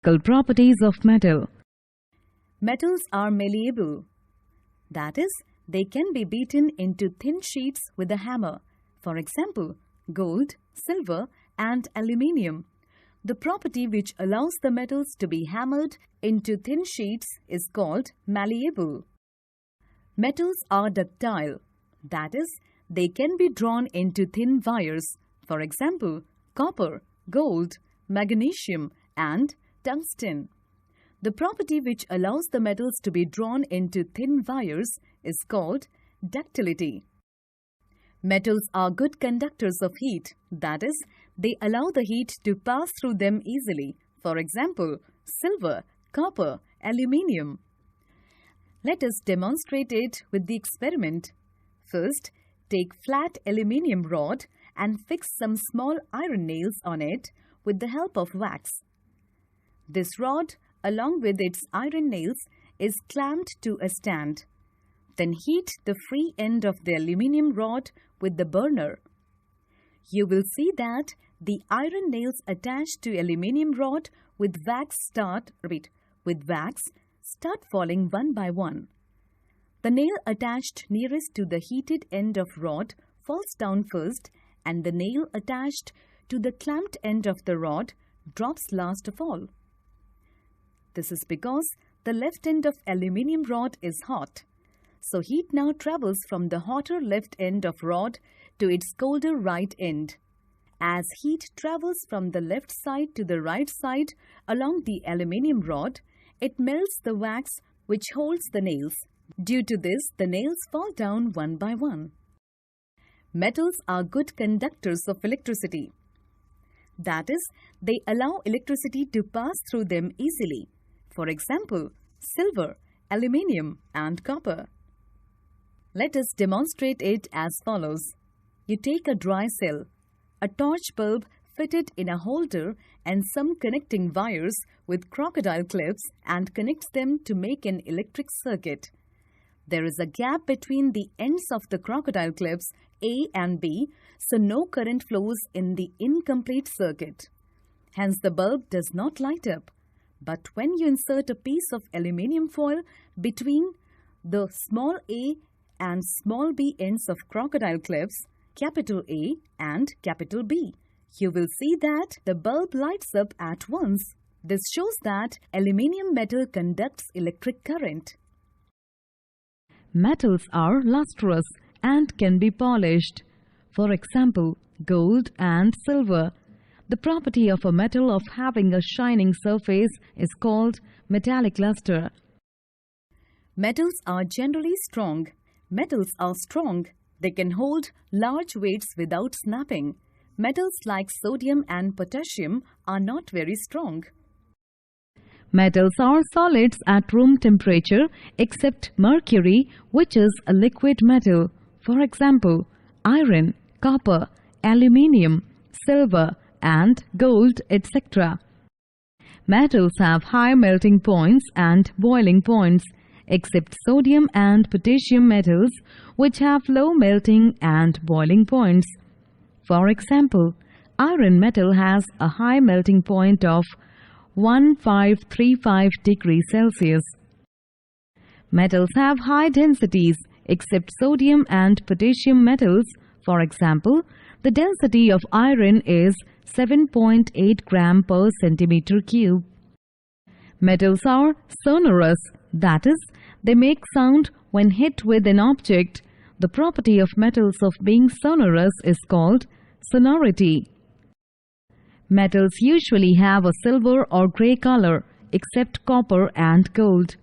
Properties of metal. Metals are malleable. That is, they can be beaten into thin sheets with a hammer. For example, gold, silver, and aluminium. The property which allows the metals to be hammered into thin sheets is called malleable. Metals are ductile. That is, they can be drawn into thin wires. For example, copper, gold, magnesium, and tungsten. The property which allows the metals to be drawn into thin wires is called ductility. Metals are good conductors of heat. That is, they allow the heat to pass through them easily. For example, silver, copper, aluminium. Let us demonstrate it with the experiment. First, take flat aluminium rod and fix some small iron nails on it with the help of wax. This rod, along with its iron nails, is clamped to a stand. Then heat the free end of the aluminium rod with the burner. You will see that the iron nails attached to aluminium rod with wax start falling one by one. The nail attached nearest to the heated end of rod falls down first, and the nail attached to the clamped end of the rod drops last of all. This is because the left end of aluminium rod is hot. So heat now travels from the hotter left end of rod to its colder right end. As heat travels from the left side to the right side along the aluminium rod, it melts the wax which holds the nails. Due to this, the nails fall down one by one. Metals are good conductors of electricity. That is, they allow electricity to pass through them easily. For example, silver, aluminium, and copper. Let us demonstrate it as follows. You take a dry cell, a torch bulb fitted in a holder and some connecting wires with crocodile clips and connects them to make an electric circuit. There is a gap between the ends of the crocodile clips A and B, so no current flows in the incomplete circuit. Hence, the bulb does not light up. But when you insert a piece of aluminium foil between the small a and small b ends of crocodile clips, capital A and capital B, you will see that the bulb lights up at once. This shows that aluminium metal conducts electric current. Metals are lustrous and can be polished. For example, gold and silver. The property of a metal of having a shining surface is called metallic luster. Metals are generally strong. Metals are strong. They can hold large weights without snapping. Metals like sodium and potassium are not very strong. Metals are solids at room temperature except mercury, which is a liquid metal. For example, iron, copper, aluminium, silver, and gold, etc. Metals have high melting points and boiling points, except sodium and potassium metals, which have low melting and boiling points. For example, iron metal has a high melting point of 1535 degrees Celsius. Metals have high densities, except sodium and potassium metals. For example, the density of iron is 7.8 gram per centimeter cube. Metals are sonorous, that is, they make sound when hit with an object. The property of metals of being sonorous is called sonority. Metals usually have a silver or grey color, except copper and gold.